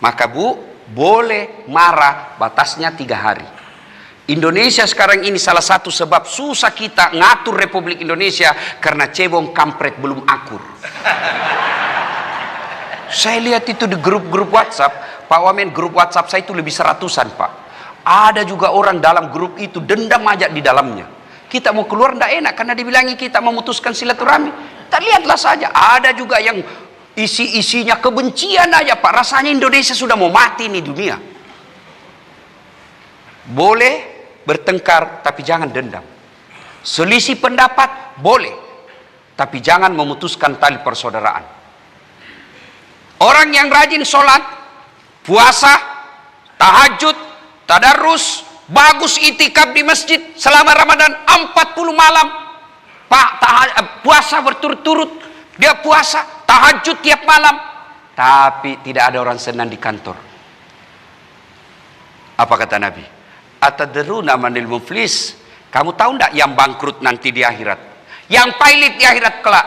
Maka Bu, boleh marah, batasnya 3 hari. Indonesia sekarang ini salah satu sebab susah kita ngatur Republik Indonesia karena cebong kampret belum akur. Saya lihat itu di grup-grup WhatsApp, Pak Wamen, grup WhatsApp saya itu lebih 100-an Pak. Ada juga orang dalam grup itu dendam aja di dalamnya. Kita mau keluar tidak enak karena dibilangi kita memutuskan silaturahmi. Kita lihatlah saja, ada juga yang isi-isinya kebencian aja Pak. Rasanya Indonesia sudah mau mati nih dunia. Boleh bertengkar tapi jangan dendam. Selisih pendapat boleh, tapi jangan memutuskan tali persaudaraan. Orang yang rajin sholat, puasa, tahajud, tadarus, bagus itikaf di masjid selama Ramadan 40 malam, puasa berturut-turut, dia puasa, tahajud tiap malam, tapi tidak ada orang senang di kantor. Apa kata Nabi? Atadruna manil muflis? Kamu tahu tidak yang bangkrut nanti di akhirat? Yang pailit di akhirat kelak?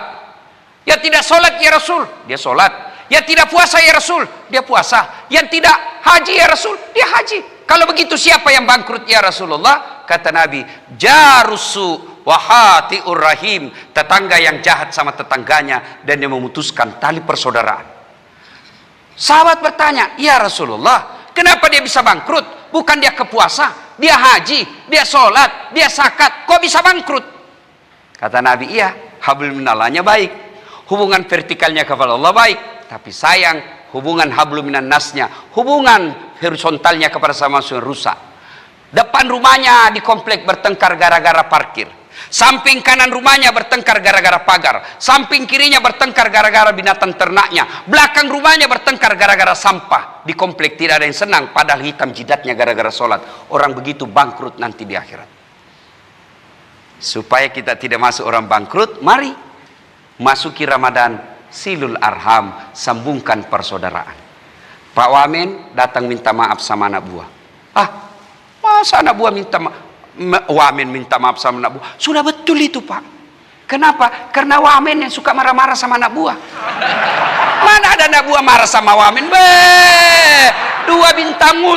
Ya tidak sholat ya Rasul, dia sholat. Ya tidak puasa ya Rasul, dia puasa. Yang tidak haji ya Rasul, dia haji. Kalau begitu siapa yang bangkrut ya Rasulullah? Kata Nabi, jarusu wahatiur rahim, tetangga yang jahat sama tetangganya dan yang memutuskan tali persaudaraan. Sahabat bertanya, ya Rasulullah, kenapa dia bisa bangkrut? Bukan dia kepuasa, dia haji, dia sholat, dia zakat, kok bisa bangkrut? Kata Nabi, iya, hablum minallahnya baik, hubungan vertikalnya kepada Allah baik, tapi sayang hubungan hablum minan nasnya, hubungan horizontalnya kepada sama rusak. Depan rumahnya di komplek bertengkar gara-gara parkir, samping kanan rumahnya bertengkar gara-gara pagar, samping kirinya bertengkar gara-gara binatang ternaknya, belakang rumahnya bertengkar gara-gara sampah. Di komplek tidak ada yang senang, padahal hitam jidatnya gara-gara sholat. Orang begitu bangkrut nanti di akhirat. Supaya kita tidak masuk orang bangkrut, mari masuki Ramadan, silul arham, sambungkan persaudaraan. Pak Wamen datang minta maaf sama anak buah. Masa anak buah minta maaf? Wamen minta maaf sama anak buah. Sudah betul itu Pak. Kenapa? Karena Wamen yang suka marah-marah sama anak buah. Mana ada anak buah marah sama Wamen? Dua bintangmu.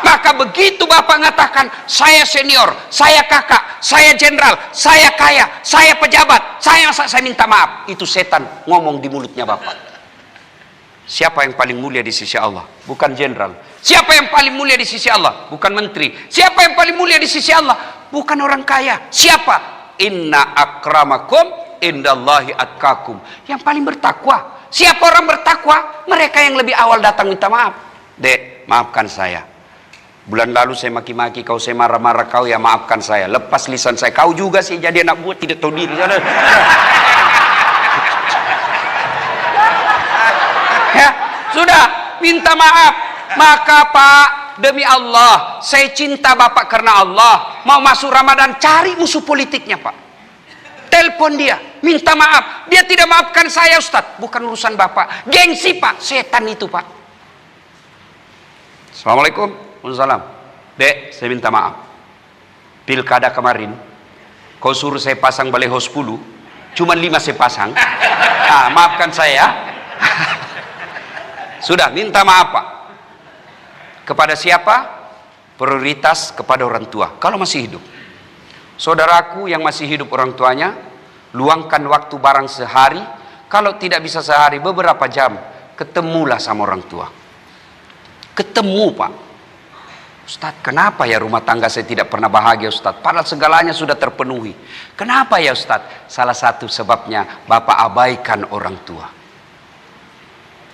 Maka begitu Bapak mengatakan, saya senior, saya kakak, saya jenderal, saya kaya, saya pejabat, saya minta maaf. Itu setan ngomong di mulutnya Bapak. Siapa yang paling mulia di sisi Allah? Bukan jenderal. Siapa yang paling mulia di sisi Allah? Bukan menteri. Siapa yang paling mulia di sisi Allah? Bukan orang kaya. Siapa? Inna akramakum indallahi atqakum. Yang paling bertakwa. Siapa orang bertakwa? Mereka yang lebih awal datang minta maaf. Dek, maafkan saya. Bulan lalu saya maki-maki kau, saya marah-marah kau, ya maafkan saya. Lepas lisan saya. Kau juga sih jadi anak buah tidak tahu diri. Ya, sudah minta maaf. Maka Pak, demi Allah, saya cinta Bapak karena Allah. Mau masuk Ramadan, cari musuh politiknya Pak. Telepon dia, minta maaf. Dia tidak maafkan saya Ustadz. Bukan urusan Bapak. Gengsi Pak, setan itu Pak. Assalamualaikum. Waalaikumsalam. Dek, saya minta maaf. Pilkada kemarin, kau suruh saya pasang baliho 10, cuma 5 saya pasang. Maafkan saya. Sudah, minta maaf Pak. Kepada siapa? Prioritas kepada orang tua kalau masih hidup. Saudaraku yang masih hidup orang tuanya, luangkan waktu barang sehari. Kalau tidak bisa sehari, beberapa jam, ketemulah sama orang tua. Ketemu Pak. Ustadz, kenapa ya rumah tangga saya tidak pernah bahagia Ustadz? Padahal segalanya sudah terpenuhi. Kenapa ya Ustadz? Salah satu sebabnya Bapak abaikan orang tua.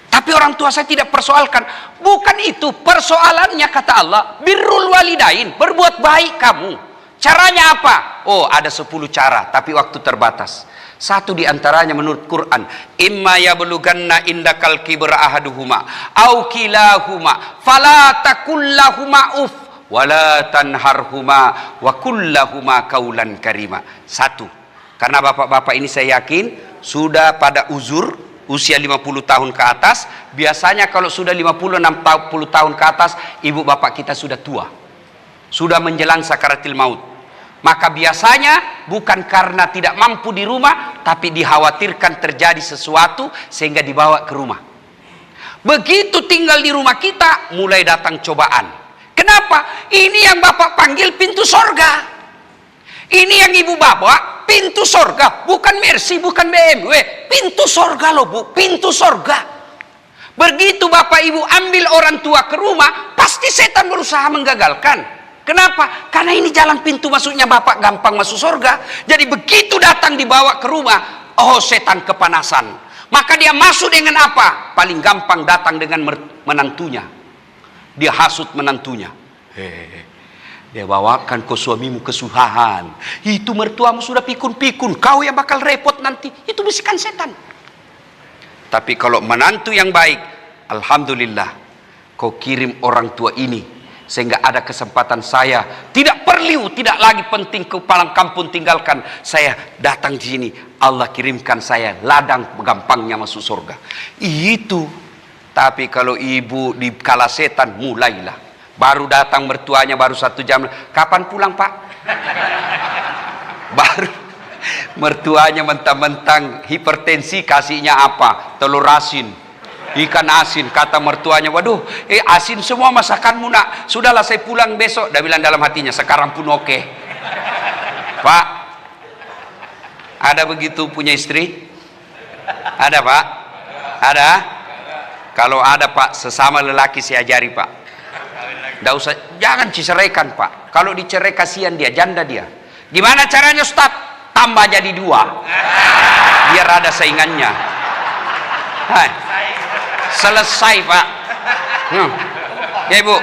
Tapi orang tua saya tidak persoalkan. Bukan itu persoalannya, kata Allah, birrul walidain, berbuat baik kamu. Caranya apa? Oh, ada 10 cara, tapi waktu terbatas. Satu di antaranya menurut Quran, imma yablughanna indakal kibra ahaduhuma au kilahuma fala taqul lahumā uff wala tanharhuma wa qul lahumā qaulan karima. Satu, karena bapak-bapak ini saya yakin sudah pada uzur usia 50 tahun ke atas. Biasanya kalau sudah 50-60 tahun ke atas, ibu bapak kita sudah tua, sudah menjelang sakaratil maut. Maka biasanya bukan karena tidak mampu di rumah, tapi dikhawatirkan terjadi sesuatu sehingga dibawa ke rumah. Begitu tinggal di rumah kita, mulai datang cobaan. Kenapa? Ini yang bapak panggil pintu sorga. Ini yang ibu bawa pintu sorga, bukan Mercy, bukan BMW, pintu sorga loh bu, pintu sorga. Begitu bapak ibu ambil orang tua ke rumah, pasti setan berusaha menggagalkan. Kenapa? Karena ini jalan pintu masuknya bapak gampang masuk sorga. Jadi begitu datang dibawa ke rumah, oh setan kepanasan. Maka dia masuk dengan apa? Paling gampang datang dengan menantunya. Dia hasut menantunya. Dia bawakan ke suamimu kesusahan. Itu mertuamu sudah pikun-pikun, kau yang bakal repot nanti. Itu bisikan setan. Tapi kalau menantu yang baik, alhamdulillah, kau kirim orang tua ini sehingga ada kesempatan saya tidak perlu, tidak lagi penting ke pulang kampung tinggalkan, saya datang di sini, Allah kirimkan saya ladang gampangnya masuk surga. Itu. Tapi kalau ibu dikala setan, mulailah baru datang mertuanya baru 1 jam, kapan pulang pak? Baru mertuanya mentang-mentang hipertensi, kasihnya apa? Telur asin, ikan asin. Kata mertuanya, waduh, asin semua masakanmu nak. Sudahlah saya pulang besok. Dia bilang dalam hatinya, sekarang pun oke. Pak, ada begitu punya istri? Ada pak? Ada? Kalau ada pak, sesama lelaki saya ajari pak. Nggak usah, jangan diceraikan pak. Kalau dicerai kasihan dia, janda dia. Gimana caranya Ustaz? Tambah jadi 2, biar ada saingannya. Hai. Selesai pak. Ya ibu,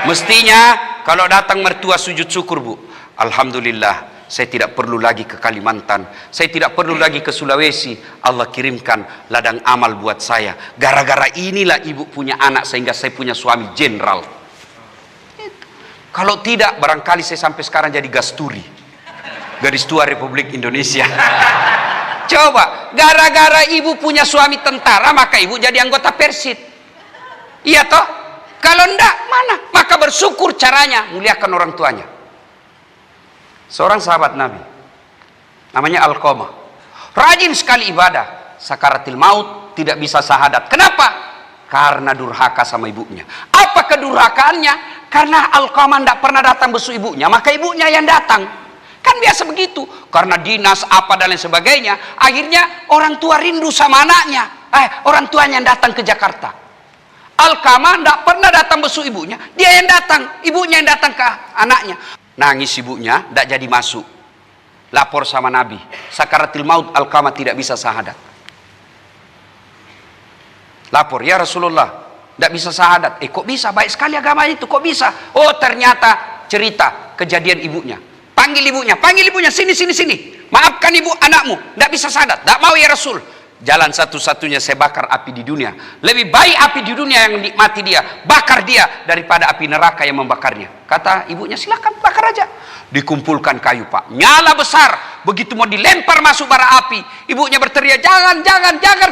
mestinya kalau datang mertua sujud syukur bu, alhamdulillah saya tidak perlu lagi ke Kalimantan, saya tidak perlu lagi ke Sulawesi, Allah kirimkan ladang amal buat saya. Gara-gara inilah ibu punya anak sehingga saya punya suami jenderal. Kalau tidak barangkali saya sampai sekarang jadi gasturi, garis tua Republik Indonesia. Coba, gara-gara ibu punya suami tentara, maka ibu jadi anggota Persib. Iya toh? Kalau enggak, mana? Maka bersyukur caranya, muliakan orang tuanya. Seorang sahabat Nabi, namanya Alqamah, rajin sekali ibadah, sakaratil maut tidak bisa syahadat. Kenapa? Karena durhaka sama ibunya. Apa kedurhakaannya? Karena Alqamah tidak pernah datang besuk ibunya, maka ibunya yang datang. Kan biasa begitu, karena dinas apa dan lain sebagainya, akhirnya orang tua rindu sama anaknya. Orang tuanya yang datang ke Jakarta. Alqamah tidak pernah datang besuk ibunya, dia yang datang, ibunya yang datang ke anaknya. Nangis ibunya, tidak jadi masuk. Lapor sama Nabi, sakaratil maut Alqamah tidak bisa syahadat. Lapor, ya Rasulullah, tidak bisa syahadat. Kok bisa? Baik sekali agama itu, kok bisa? Oh ternyata cerita kejadian ibunya. Panggil ibunya, sini. Maafkan ibu anakmu, tidak bisa syahadat. Tidak mau ya Rasul. Jalan satu-satunya saya bakar api di dunia. Lebih baik api di dunia yang nikmati dia, bakar dia daripada api neraka yang membakarnya. Kata ibunya, silakan bakar aja. Dikumpulkan kayu pak, nyala besar. Begitu mau dilempar masuk bara api, ibunya berteriak, jangan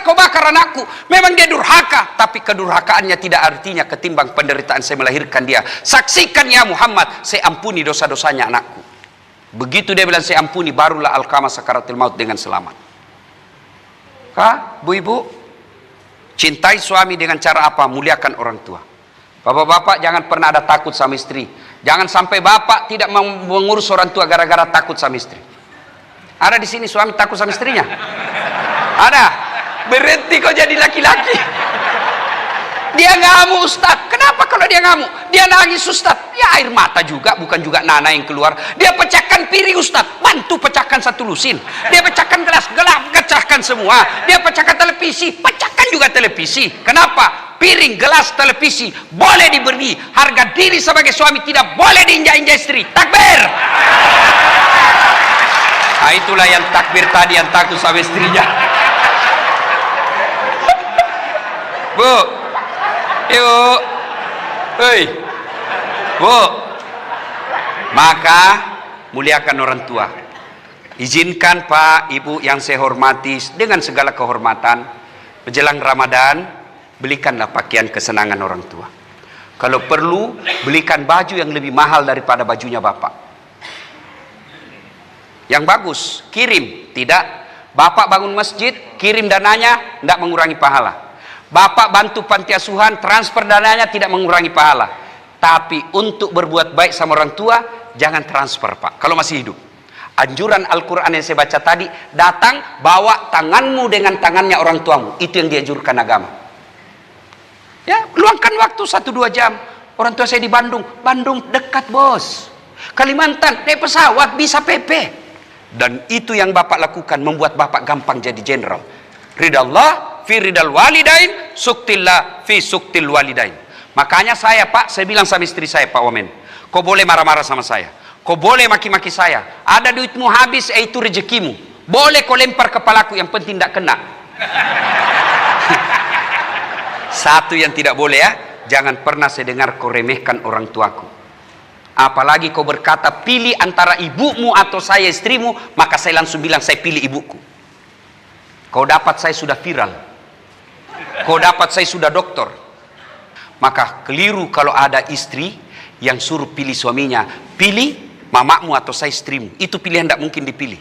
kau bakar anakku. Memang dia durhaka, tapi kedurhakaannya tidak artinya ketimbang penderitaan saya melahirkan dia. Saksikan ya Muhammad, saya ampuni dosa-dosanya anakku. Begitu dia bilang saya ampuni, barulah Alqamah sakaratul maut dengan selamat. Bu ibu, cintai suami dengan cara apa? Muliakan orang tua. Bapak-bapak jangan pernah ada takut sama istri. Jangan sampai bapak tidak mengurus orang tua gara-gara takut sama istri. Ada di sini suami takut sama istrinya? Ada? Berhenti kau jadi laki-laki. Dia ngamuk Ustaz. Kenapa kalau dia ngamuk? Dia nangis Ustaz. Ya air mata juga, bukan juga nana yang keluar. Dia pecahkan piring Ustaz. Bantu pecahkan satu lusin. Dia pecahkan gelas, pecahkan semua. Dia pecahkan televisi, pecahkan juga televisi. Kenapa? Piring, gelas, televisi boleh diberi. Harga diri sebagai suami tidak boleh diinjak-injak istri. Takbir. Ah, itulah yang takbir tadi yang takut sama istrinya. Bu, yuk, hei, bu. Maka muliakan orang tua. Izinkan Pak, Ibu yang saya hormati, dengan segala kehormatan, menjelang Ramadan, belikanlah pakaian kesenangan orang tua. Kalau perlu, belikan baju yang lebih mahal daripada bajunya Bapak. Yang bagus, kirim. Tidak, Bapak bangun masjid, kirim dananya, tidak mengurangi pahala. Bapak bantu panti asuhan, transfer dananya, tidak mengurangi pahala. Tapi untuk berbuat baik sama orang tua, jangan transfer Pak, kalau masih hidup. Anjuran Al-Quran yang saya baca tadi, datang, bawa tanganmu dengan tangannya orang tuamu. Itu yang dianjurkan agama. Ya, luangkan waktu 1-2 jam. Orang tua saya di Bandung. Bandung dekat bos. Kalimantan, naik pesawat bisa PP. Dan itu yang Bapak lakukan, membuat Bapak gampang jadi jenderal. Ridallah fi ridal walidain, suktillah fi suktil walidain. Makanya saya Pak, saya bilang sama istri saya, Pak Wamen, kau boleh marah-marah sama saya, kau boleh maki-maki saya, ada duitmu habis, itu rezekimu, boleh kau lempar kepalaku, yang penting tidak kena. Satu yang tidak boleh ya, jangan pernah saya dengar kau remehkan orang tuaku. Apalagi kau berkata pilih antara ibumu atau saya istrimu, maka saya langsung bilang saya pilih ibuku. Kau dapat saya sudah viral, kau dapat saya sudah doktor. Maka keliru kalau ada istri yang suruh pilih suaminya, pilih mamamu atau saya istrimu. Itu pilihan tidak mungkin dipilih.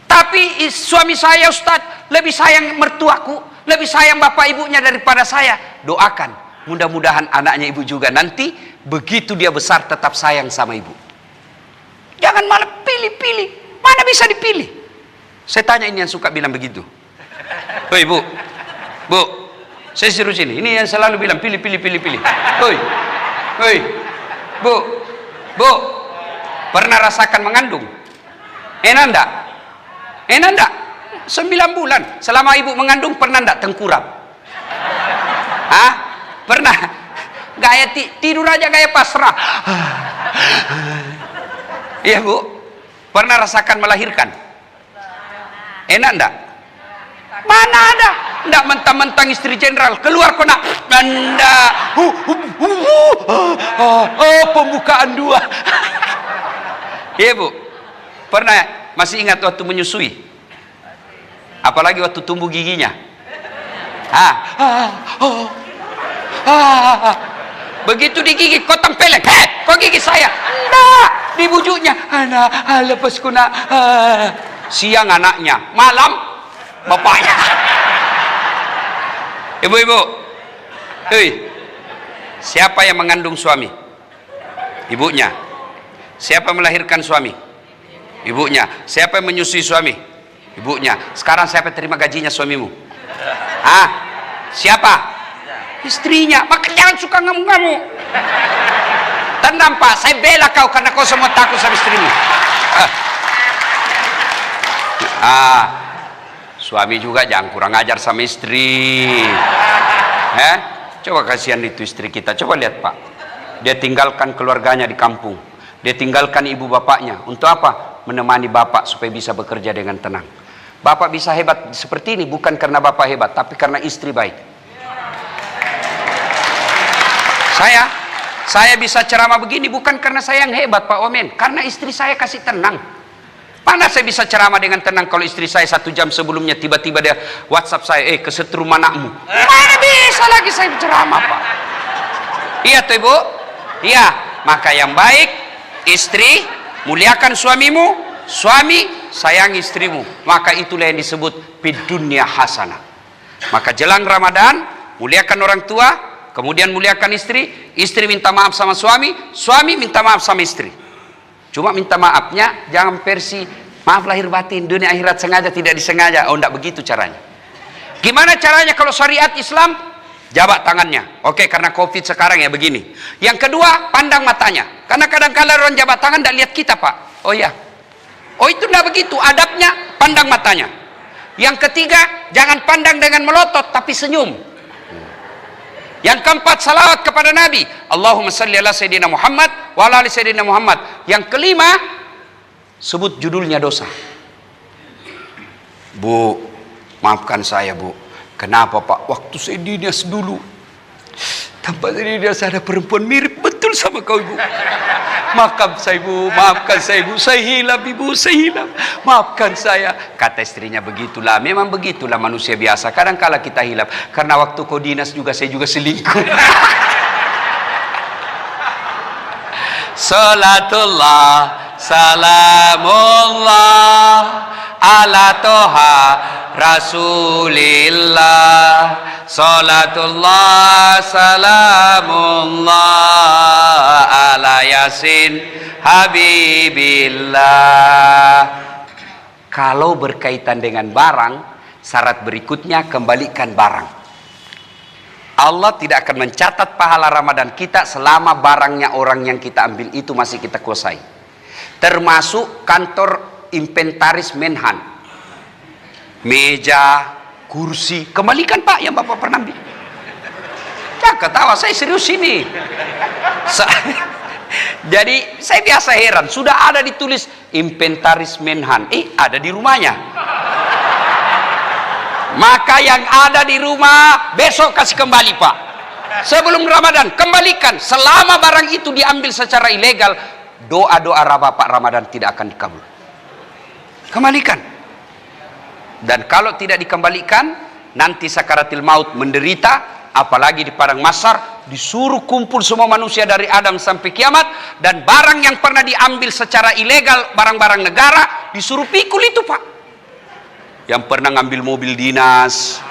Tapi suami saya Ustadz lebih sayang mertuaku, lebih sayang bapak ibunya daripada saya. Doakan, mudah-mudahan anaknya ibu juga nanti begitu dia besar tetap sayang sama ibu. Jangan malah pilih-pilih, mana bisa dipilih. Saya tanya ini yang suka bilang begitu. Hei bu, bu, saya suruh sini. Ini yang selalu bilang pilih. Hei, hei, bu, bu, pernah rasakan mengandung? Enak enggak? Enak enggak? 9 bulan. Selama ibu mengandung pernah enggak tengkurap? Hah? Pernah? Gaya tidur aja gaya pasrah. Iya bu, pernah rasakan melahirkan? Enak enggak? Mana ada? Enggak mentang-mentang istri jenderal keluar kona anda pembukaan 2. Iya bu, pernah masih ingat waktu menyusui, apalagi waktu tumbuh giginya. Begitu digigit kau tempelek, kau gigit saya. Enggak, dibujuknya anak lepas kuna. Siang anaknya, malam bapaknya. Ibu-ibu, siapa yang mengandung suami? Ibunya. Siapa melahirkan suami? Ibunya. Siapa yang menyusui suami? Ibunya. Sekarang siapa terima gajinya suamimu? Siapa? Istrinya. Maka jangan suka ngamuk-ngamuk. Tenang Pak, saya bela kau karena kau semua takut sama istrimu. Suami juga jangan kurang ajar sama istri. Coba kasihan itu istri kita. Coba lihat Pak, dia tinggalkan keluarganya di kampung, dia tinggalkan ibu bapaknya. Untuk apa? Menemani bapak supaya bisa bekerja dengan tenang. Bapak bisa hebat seperti ini bukan karena bapak hebat, tapi karena istri baik. Saya bisa ceramah begini bukan karena saya yang hebat Pak Omen, karena istri saya kasih tenang. Mana saya bisa ceramah dengan tenang kalau istri saya 1 jam sebelumnya tiba-tiba dia WhatsApp saya, kesetrum anakmu. Mana bisa lagi saya ceramah Pak? Iya tuh Ibu? Iya, maka yang baik, istri muliakan suamimu, suami sayang istrimu. Maka itulah yang disebut fid dunya hasanah. Maka jelang Ramadan, muliakan orang tua, kemudian muliakan istri, istri minta maaf sama suami, suami minta maaf sama istri. Cuma minta maafnya jangan versi maaf lahir batin, dunia akhirat sengaja tidak disengaja. Oh, enggak begitu caranya. Gimana caranya kalau syariat Islam? Jabat tangannya. Oke, karena Covid sekarang ya begini. Yang kedua, pandang matanya. Karena kadang-kadang orang jabat tangan tidak lihat kita Pak. Oh ya. Oh itu enggak begitu. Adabnya pandang matanya. Yang ketiga, jangan pandang dengan melotot tapi senyum. Yang keempat, salawat kepada Nabi. Allahumma salli ala Sayyidina Muhammad wa ala ali Sayyidina Muhammad. Yang kelima, sebut judulnya dosa. Bu, maafkan saya bu. Kenapa pak? Waktu saya dinas dulu, tanpa dinas ada perempuan mirip betul sama kau ibu. Maafkan saya bu, maafkan saya bu, saya hilaf ibu, saya hilaf. Maafkan saya. Kata istrinya, begitulah, memang begitulah manusia biasa. Kadang-kala kita hilaf. Karena waktu kau dinas juga, saya juga selingkuh. Salatullah, salamullah, ala toha rasulillah. Salatullah, salamullah, ala yasin habibillah. Kalau berkaitan dengan barang, syarat berikutnya kembalikan barang. Allah tidak akan mencatat pahala Ramadan kita selama barangnya orang yang kita ambil itu masih kita kuasai. Termasuk kantor inventaris Menhan. Meja, kursi, kembalikan pak yang bapak pernah ambil. Jangan ketawa, saya serius ini. Jadi saya biasa heran, sudah ada ditulis inventaris Menhan, ada di rumahnya. Maka yang ada di rumah besok kasih kembali pak. Sebelum Ramadan kembalikan. Selama barang itu diambil secara ilegal, doa-doa bapak Ramadan tidak akan dikabul. Kembalikan. Dan kalau tidak dikembalikan, nanti sakaratil maut menderita. Apalagi di padang mahsyar, disuruh kumpul semua manusia dari Adam sampai kiamat, dan barang yang pernah diambil secara ilegal, barang-barang negara, disuruh pikul itu pak. Yang pernah ngambil mobil dinas,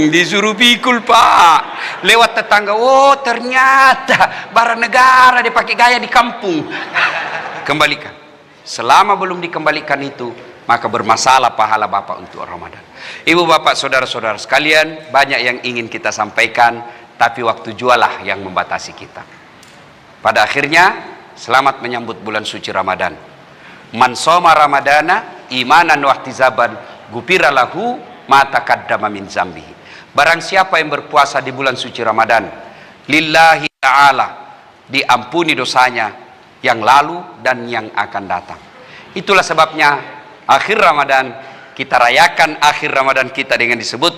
disuruh pikul pak. Lewat tetangga, oh ternyata barang negara dipakai gaya di kampung. Kembalikan. Selama belum dikembalikan itu, maka bermasalah pahala bapak untuk Ramadan. Ibu bapak saudara-saudara sekalian, banyak yang ingin kita sampaikan, tapi waktu jualah yang membatasi kita. Pada akhirnya, selamat menyambut bulan suci Ramadan. Man shoma ramadana imanan wa ihtisaban ghufira lahu ma taqaddama min zambihi. Barang siapa yang berpuasa di bulan suci Ramadan lillahi ta'ala, diampuni dosanya yang lalu dan yang akan datang. Itulah sebabnya akhir Ramadan kita rayakan akhir Ramadan kita dengan disebut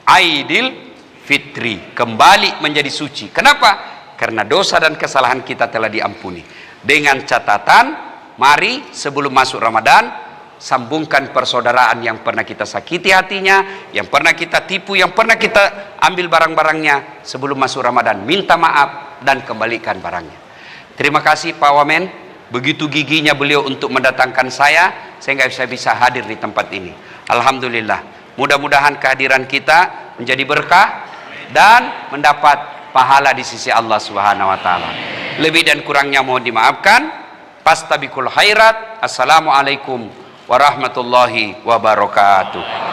Aidil Fitri, kembali menjadi suci. Kenapa? Karena dosa dan kesalahan kita telah diampuni. Dengan catatan, mari sebelum masuk Ramadan, sambungkan persaudaraan yang pernah kita sakiti hatinya, yang pernah kita tipu, yang pernah kita ambil barang-barangnya. Sebelum masuk Ramadan, minta maaf dan kembalikan barangnya. Terima kasih Pak Wamen, begitu giginya beliau untuk mendatangkan saya nggak bisa hadir di tempat ini. Alhamdulillah, mudah-mudahan kehadiran kita menjadi berkah dan mendapat pahala di sisi Allah Subhanahu wa taala. Lebih dan kurangnya mohon dimaafkan. Fastabiqul khairat. Assalamualaikum warahmatullahi wabarakatuh.